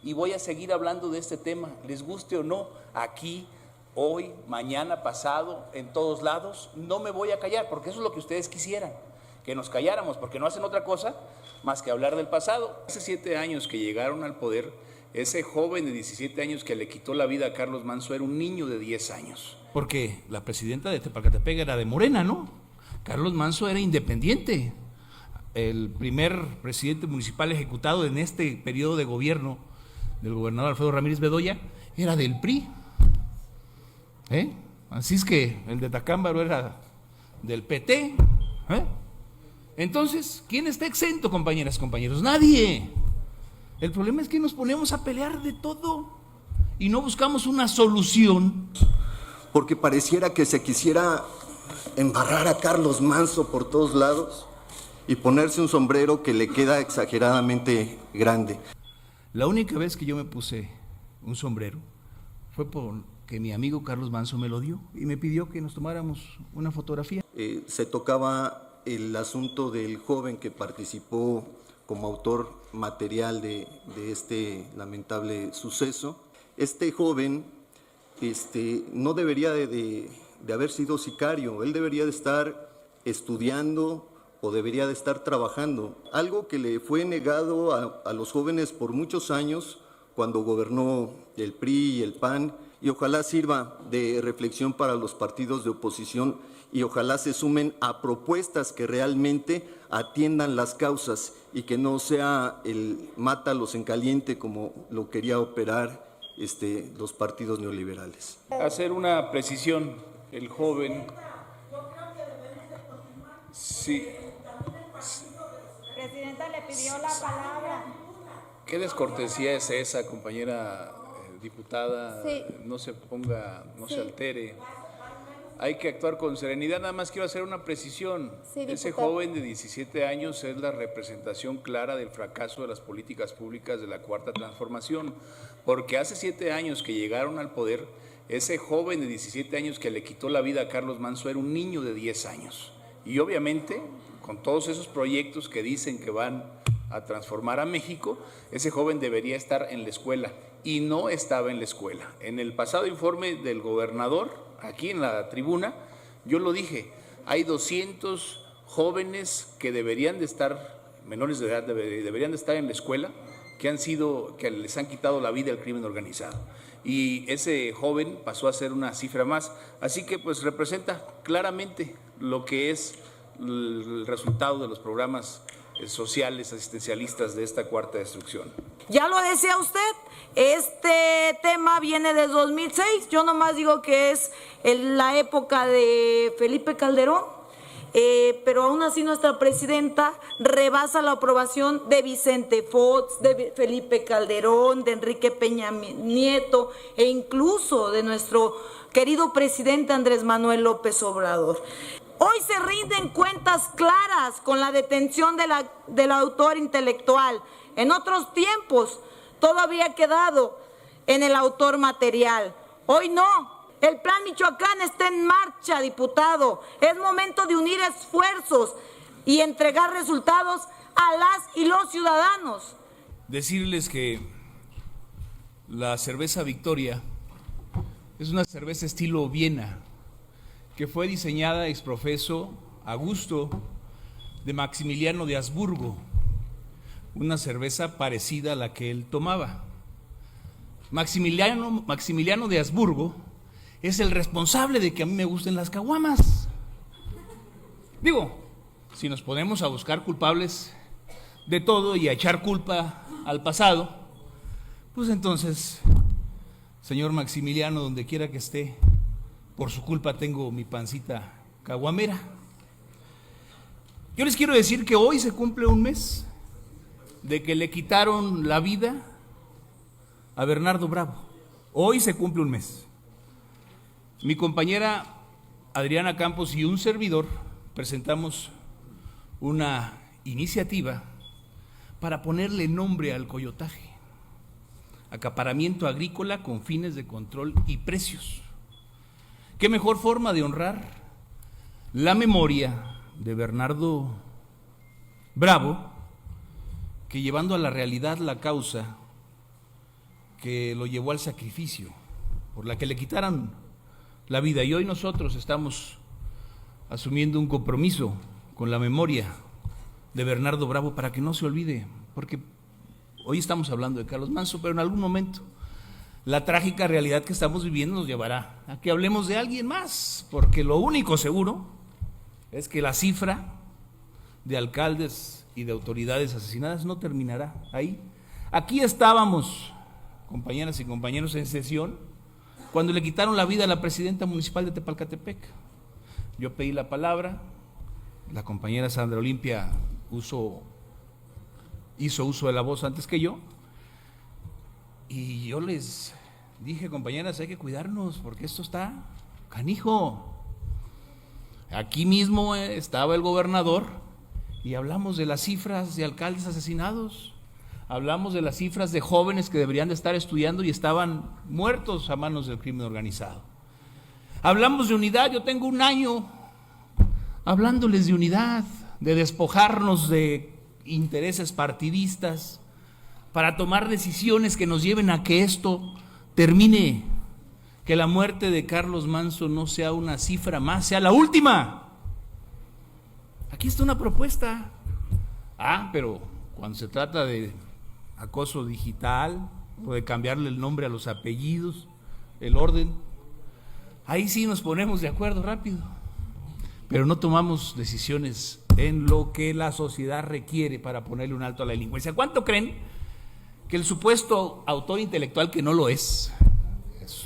y voy a seguir hablando de este tema, les guste o no, aquí, hoy, mañana, pasado, en todos lados. No me voy a callar, porque eso es lo que ustedes quisieran, que nos calláramos, porque no hacen otra cosa más que hablar del pasado. Hace 7 años que llegaron al poder, ese joven de 17 años que le quitó la vida a Carlos Manso era un niño de 10 años. Porque la presidenta de Tepalcatepec era de Morena, ¿no? Carlos Manso era independiente. El primer presidente municipal ejecutado en este periodo de gobierno del gobernador Alfredo Ramírez Bedoya era del PRI. Así es que el de Tacámbaro era del PT. Entonces, ¿quién está exento, compañeras y compañeros? Nadie. El problema es que nos ponemos a pelear de todo y no buscamos una solución. Porque pareciera que se quisiera embarrar a Carlos Manso por todos lados y ponerse un sombrero que le queda exageradamente grande. La única vez que yo me puse un sombrero fue porque mi amigo Carlos Manso me lo dio y me pidió que nos tomáramos una fotografía. Se tocaba el asunto del joven que participó como autor material de este lamentable suceso. Este joven no debería de haber sido sicario, él debería de estar estudiando o debería de estar trabajando, algo que le fue negado a los jóvenes por muchos años cuando gobernó el PRI y el PAN, y ojalá sirva de reflexión para los partidos de oposición y ojalá se sumen a propuestas que realmente atiendan las causas y que no sea el mátalos en caliente como lo quería operar los partidos neoliberales. Hacer una precisión, el joven... Sí. Presidenta, le pidió la palabra. ¿Qué descortesía es esa, compañera diputada? Sí. No se ponga, no Sí. se altere. Hay que actuar con serenidad. Nada más quiero hacer una precisión. Sí, Ese diputado. joven de 17 años es la representación clara del fracaso de las políticas públicas de la Cuarta Transformación, porque hace 7 años que llegaron al poder, ese joven de 17 años que le quitó la vida a Carlos Manso era un niño de 10 años. Y obviamente, con todos esos proyectos que dicen que van a transformar a México, ese joven debería estar en la escuela y no estaba en la escuela. En el pasado informe del gobernador, aquí en la tribuna, yo lo dije, hay 200 jóvenes que deberían de estar, menores de edad, deberían de estar en la escuela, que les han quitado la vida al crimen organizado. Y ese joven pasó a ser una cifra más. Así que pues representa claramente lo que es el resultado de los programas sociales, asistencialistas de esta cuarta destrucción. Ya lo decía usted, este tema viene de 2006, yo nomás digo que es la época de Felipe Calderón, pero aún así nuestra presidenta rebasa la aprobación de Vicente Fox, de Felipe Calderón, de Enrique Peña Nieto e incluso de nuestro querido presidente Andrés Manuel López Obrador. Hoy se rinden cuentas claras con la detención del autor intelectual. En otros tiempos todo había quedado en el autor material. Hoy no. El Plan Michoacán está en marcha, diputado. Es momento de unir esfuerzos y entregar resultados a las y los ciudadanos. Decirles que la cerveza Victoria es una cerveza estilo Viena, que fue diseñada ex profeso a gusto de Maximiliano de Habsburgo, una cerveza parecida a la que él tomaba. Maximiliano de Habsburgo es el responsable de que a mí me gusten las caguamas. Digo, si nos ponemos a buscar culpables de todo y a echar culpa al pasado, pues entonces, señor Maximiliano, donde quiera que esté, por su culpa tengo mi pancita caguamera. Yo les quiero decir que hoy se cumple un mes de que le quitaron la vida a Bernardo Bravo. Hoy se cumple un mes. Mi compañera Adriana Campos y un servidor presentamos una iniciativa para ponerle nombre al coyotaje: acaparamiento agrícola con fines de control y precios. ¿Qué mejor forma de honrar la memoria de Bernardo Bravo que llevando a la realidad la causa que lo llevó al sacrificio, por la que le quitaran la vida. Y hoy nosotros estamos asumiendo un compromiso con la memoria de Bernardo Bravo para que no se olvide, porque hoy estamos hablando de Carlos Manso, pero en algún momento la trágica realidad que estamos viviendo nos llevará a que hablemos de alguien más, porque lo único seguro es que la cifra de alcaldes y de autoridades asesinadas no terminará ahí. Aquí estábamos, compañeras y compañeros, en sesión cuando le quitaron la vida a la presidenta municipal de Tepalcatepec. Yo pedí la palabra, la compañera Sandra Olimpia hizo uso de la voz antes que yo, y yo les dije, compañeras, hay que cuidarnos porque esto está canijo. Aquí mismo estaba el gobernador y hablamos de las cifras de alcaldes asesinados, hablamos de las cifras de jóvenes que deberían de estar estudiando y estaban muertos a manos del crimen organizado. Hablamos de unidad, yo tengo un año hablándoles de unidad, de despojarnos de intereses partidistas para tomar decisiones que nos lleven a que esto termine, que la muerte de Carlos Manso no sea una cifra más, sea la última. Aquí está una propuesta. Pero cuando se trata de acoso digital o de cambiarle el nombre a los apellidos, el orden, ahí sí nos ponemos de acuerdo rápido, pero no tomamos decisiones en lo que la sociedad requiere para ponerle un alto a la delincuencia. ¿Cuánto creen que el supuesto autor intelectual, que no lo es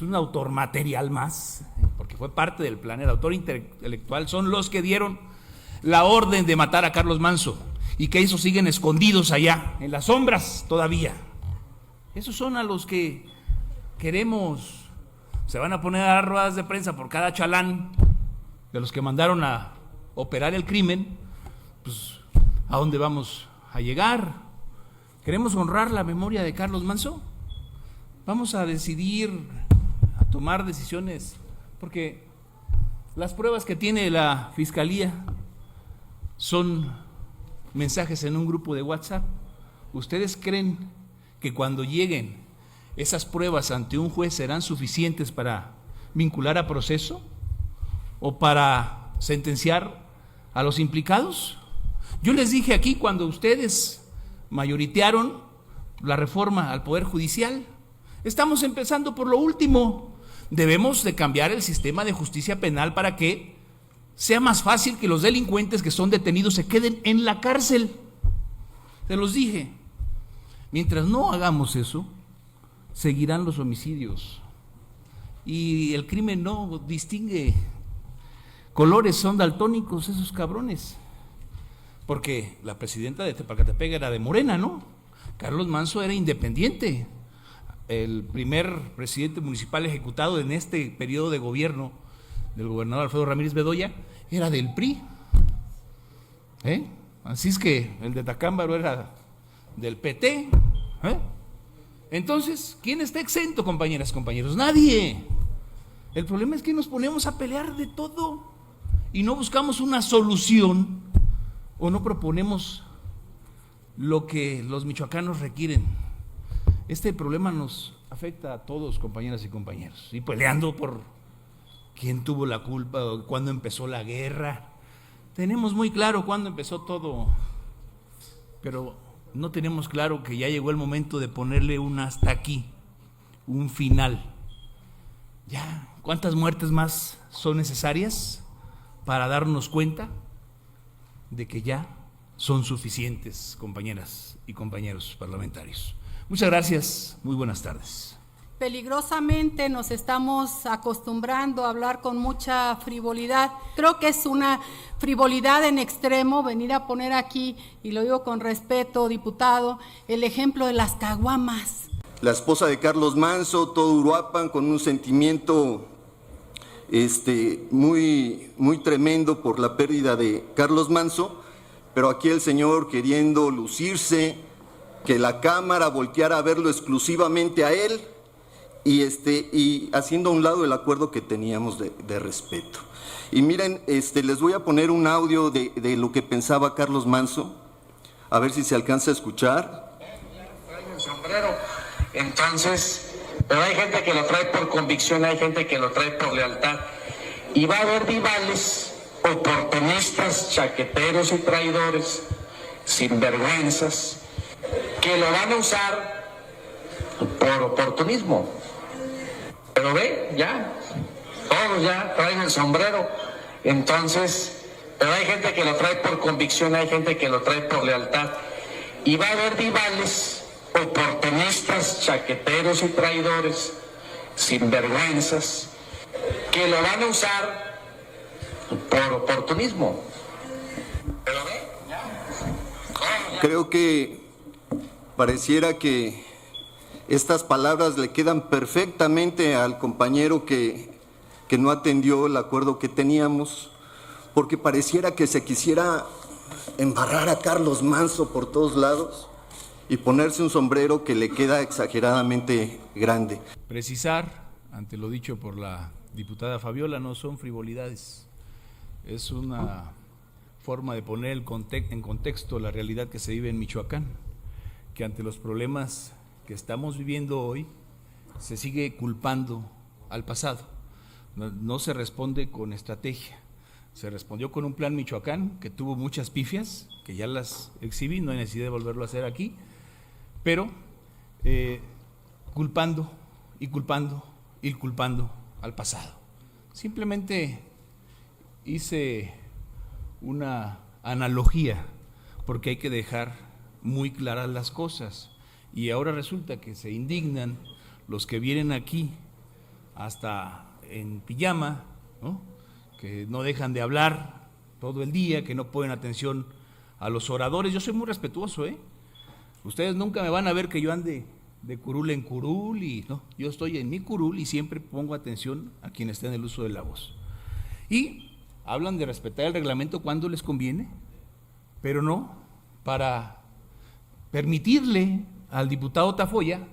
un autor material más, porque fue parte del plan, el autor intelectual son los que dieron la orden de matar a Carlos Manso y que esos siguen escondidos allá, en las sombras todavía? Esos son a los que queremos. Se van a poner a dar ruedas de prensa por cada chalán de los que mandaron a operar el crimen. Pues, ¿a dónde vamos a llegar? ¿Queremos honrar la memoria de Carlos Manso? Vamos a decidir, a tomar decisiones, porque las pruebas que tiene la Fiscalía son mensajes en un grupo de WhatsApp. ¿Ustedes creen que cuando lleguen esas pruebas ante un juez serán suficientes para vincular a proceso o para sentenciar a los implicados? Yo les dije aquí cuando ustedes mayoritearon la reforma al Poder Judicial, estamos empezando por lo último. Debemos de cambiar el sistema de justicia penal para que sea más fácil que los delincuentes que son detenidos se queden en la cárcel. Se los dije, mientras no hagamos eso, seguirán los homicidios. Y el crimen no distingue colores, son daltónicos esos cabrones. Porque la presidenta de Tepalcatepec era de Morena, ¿no? Carlos Manso era independiente. El primer presidente municipal ejecutado en este periodo de gobierno del gobernador Alfredo Ramírez Bedoya era del PRI. Así es que el de Tacámbaro era del PT. Entonces, ¿quién está exento, compañeras y compañeros? Nadie. El problema es que nos ponemos a pelear de todo y no buscamos una solución o no proponemos lo que los michoacanos requieren. Este problema nos afecta a todos, compañeras y compañeros, y peleando por quién tuvo la culpa o cuándo empezó la guerra. Tenemos muy claro cuándo empezó todo, pero no tenemos claro que ya llegó el momento de ponerle un hasta aquí, un final. Ya, ¿cuántas muertes más son necesarias para darnos cuenta de que ya son suficientes, compañeras y compañeros parlamentarios? Muchas gracias, muy buenas tardes. Peligrosamente nos estamos acostumbrando a hablar con mucha frivolidad. Creo que es una frivolidad en extremo venir a poner aquí, y lo digo con respeto, diputado, el ejemplo de las caguamas. La esposa de Carlos Manso, todo Uruapan con un sentimiento muy tremendo por la pérdida de Carlos Manso, pero aquí el señor queriendo lucirse, que la cámara volteara a verlo exclusivamente a él y haciendo a un lado el acuerdo que teníamos de respeto. Y miren, les voy a poner un audio de lo que pensaba Carlos Manso, a ver si se alcanza a escuchar. El sombrero. Entonces, pero hay gente que lo trae por convicción, hay gente que lo trae por lealtad. Y va a haber rivales, oportunistas, chaqueteros y traidores, sinvergüenzas, que lo van a usar por oportunismo. Pero ve, ya, todos ya traen el sombrero. Entonces, pero hay gente que lo trae por convicción, hay gente que lo trae por lealtad. Y va a haber rivales, oportunistas, chaqueteros y traidores, sinvergüenzas, que lo van a usar por oportunismo. Pero ve, ya. Creo que pareciera que estas palabras le quedan perfectamente al compañero que no atendió el acuerdo que teníamos, porque pareciera que se quisiera embarrar a Carlos Manso por todos lados y ponerse un sombrero que le queda exageradamente grande. Precisar, ante lo dicho por la diputada Fabiola, no son frivolidades, es una forma de poner en contexto la realidad que se vive en Michoacán, que ante los problemas que estamos viviendo hoy se sigue culpando al pasado. No se responde con estrategia. Se respondió con un plan Michoacán que tuvo muchas pifias, que ya las exhibí, no hay necesidad de volverlo a hacer aquí, pero culpando al pasado. Simplemente hice una analogía porque hay que dejar muy claras las cosas y ahora resulta que se indignan los que vienen aquí hasta en pijama, ¿no?, que no dejan de hablar todo el día, que no ponen atención a los oradores. Yo soy muy respetuoso, Ustedes nunca me van a ver que yo ande de curul en curul, y no, yo estoy en mi curul y siempre pongo atención a quien esté en el uso de la voz. Y hablan de respetar el reglamento cuando les conviene, pero no para permitirle al diputado Tafoya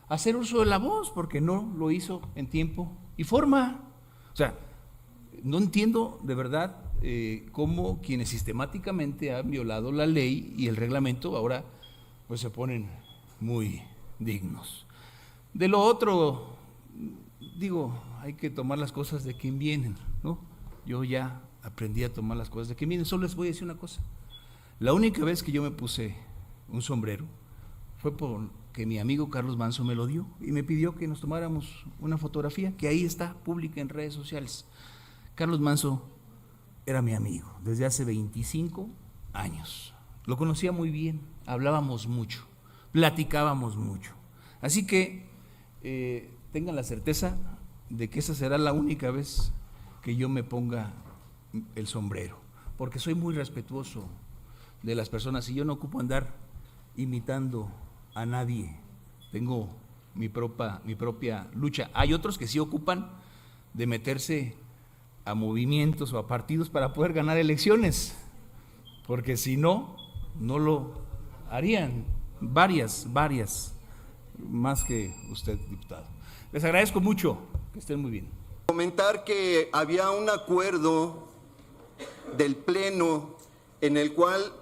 hacer uso de la voz, porque no lo hizo en tiempo y forma. O sea, no entiendo de verdad cómo quienes sistemáticamente han violado la ley y el reglamento ahora pues se ponen muy dignos. De lo otro, digo, hay que tomar las cosas de quien vienen, ¿no? Yo ya aprendí a tomar las cosas de quien vienen. Solo les voy a decir una cosa. La única vez que yo me puse un sombrero fue porque mi amigo Carlos Manso me lo dio y me pidió que nos tomáramos una fotografía que ahí está pública en redes sociales. Carlos Manso era mi amigo desde hace 25 años. Lo conocía muy bien, hablábamos mucho, platicábamos mucho. Así que tengan la certeza de que esa será la única vez que yo me ponga el sombrero, porque soy muy respetuoso de las personas y yo no ocupo andar imitando a nadie. Tengo mi propia lucha. Hay otros que sí ocupan de meterse a movimientos o a partidos para poder ganar elecciones, porque si no, no lo harían. Varias, más que usted, diputado. Les agradezco mucho, que estén muy bien. Comentar que había un acuerdo del Pleno en el cual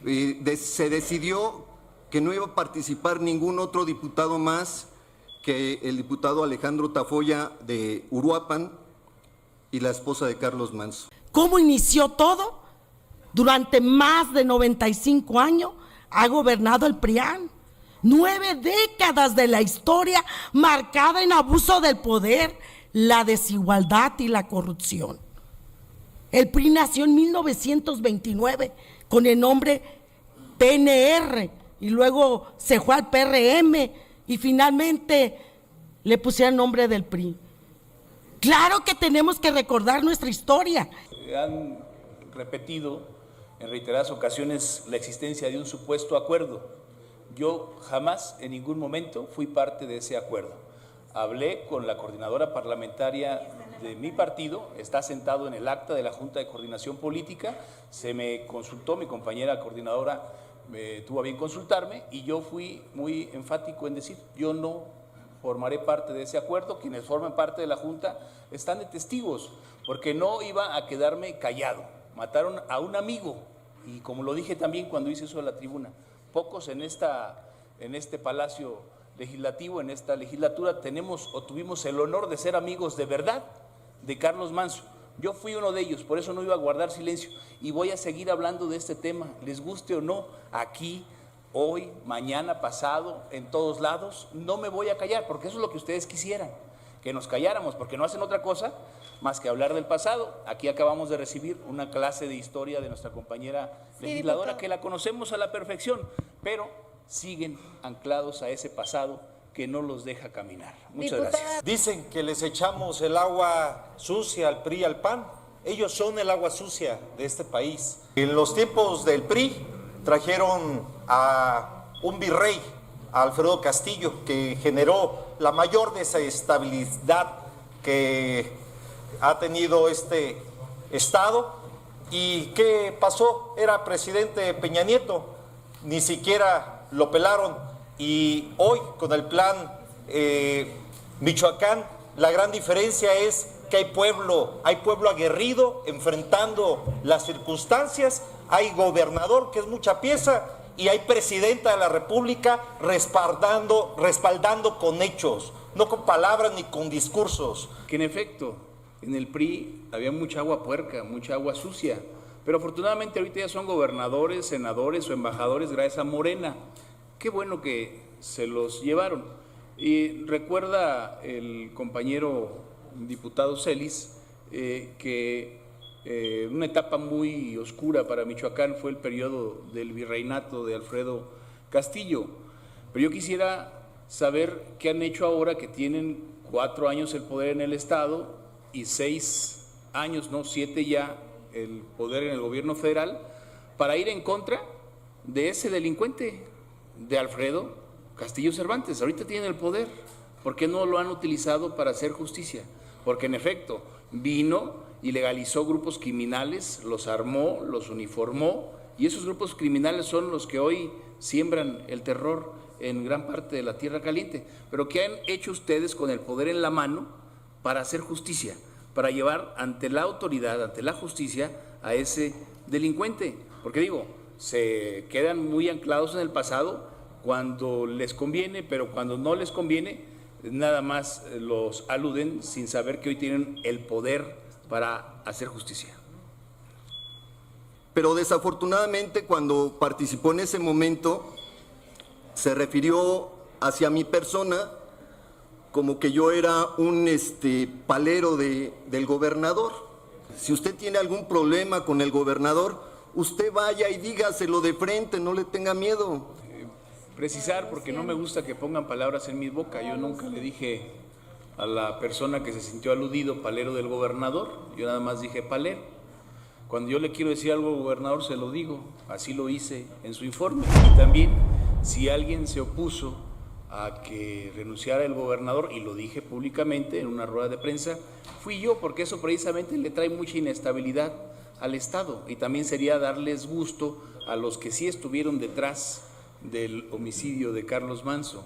se decidió que no iba a participar ningún otro diputado más que el diputado Alejandro Tafoya de Uruapan y la esposa de Carlos Manso. ¿Cómo inició todo? Durante más de 95 años ha gobernado el PRIAN. 9 décadas de la historia marcada en abuso del poder, la desigualdad y la corrupción. El PRI nació en 1929 con el nombre PNR y luego se fue al PRM y finalmente le pusieron el nombre del PRI. Claro que tenemos que recordar nuestra historia. Han repetido en reiteradas ocasiones la existencia de un supuesto acuerdo. Yo jamás, en ningún momento, fui parte de ese acuerdo. Hablé con la coordinadora parlamentaria de mi partido, está sentado en el acta de la Junta de Coordinación Política, se me consultó, mi compañera coordinadora tuvo a bien consultarme y yo fui muy enfático en decir, yo no formaré parte de ese acuerdo, quienes forman parte de la Junta están de testigos, porque no iba a quedarme callado. Mataron a un amigo y como lo dije también cuando hice eso a la tribuna, pocos en este palacio legislativo, en esta legislatura, tuvimos el honor de ser amigos de verdad de Carlos Manso. Yo fui uno de ellos, por eso no iba a guardar silencio y voy a seguir hablando de este tema, les guste o no, aquí, hoy, mañana, pasado, en todos lados, no me voy a callar, porque eso es lo que ustedes quisieran, que nos calláramos, porque no hacen otra cosa más que hablar del pasado. Aquí acabamos de recibir una clase de historia de nuestra compañera legisladora, diputado, que la conocemos a la perfección, pero siguen anclados a ese pasado que no los deja caminar. Muchas gracias. Dicen que les echamos el agua sucia al PRI y al PAN. Ellos son el agua sucia de este país. En los tiempos del PRI trajeron a un virrey, a Alfredo Castillo, que generó la mayor desestabilidad que ha tenido este estado. ¿Y qué pasó? Era presidente Peña Nieto, ni siquiera lo pelaron. Y hoy con el plan Michoacán, la gran diferencia es que hay pueblo aguerrido enfrentando las circunstancias, hay gobernador que es mucha pieza y hay presidenta de la República respaldando con hechos, no con palabras ni con discursos. Que en efecto, en el PRI había mucha agua puerca, mucha agua sucia, pero afortunadamente ahorita ya son gobernadores, senadores o embajadores gracias a Morena. Qué bueno que se los llevaron. Y recuerda el compañero diputado Celis que una etapa muy oscura para Michoacán fue el periodo del virreinato de Alfredo Castillo. Pero yo quisiera saber qué han hecho ahora que tienen 4 años el poder en el Estado y 6 años, no 7 ya, el poder en el gobierno federal, para ir en contra de ese delincuente, de Alfredo Castillo Cervantes. Ahorita tienen el poder, ¿por qué no lo han utilizado para hacer justicia? Porque en efecto vino y legalizó grupos criminales, los armó, los uniformó, y esos grupos criminales son los que hoy siembran el terror en gran parte de la Tierra Caliente. Pero ¿qué han hecho ustedes con el poder en la mano para hacer justicia? Para llevar ante la autoridad, ante la justicia, a ese delincuente. Porque digo, se quedan muy anclados en el pasado cuando les conviene, pero cuando no les conviene, nada más los aluden sin saber que hoy tienen el poder para hacer justicia. Pero desafortunadamente cuando participó en ese momento, se refirió hacia mi persona como que yo era un palero del gobernador. Si usted tiene algún problema con el gobernador, usted vaya y dígaselo de frente, no le tenga miedo. Precisar, porque no me gusta que pongan palabras en mi boca. Yo nunca le dije a la persona que se sintió aludido palero del gobernador, yo nada más dije palero. Cuando yo le quiero decir algo al gobernador se lo digo, así lo hice en su informe. Y también, si alguien se opuso a que renunciara el gobernador, y lo dije públicamente en una rueda de prensa, fui yo, porque eso precisamente le trae mucha inestabilidad al Estado, y también sería darles gusto a los que sí estuvieron detrás del homicidio de Carlos Manso.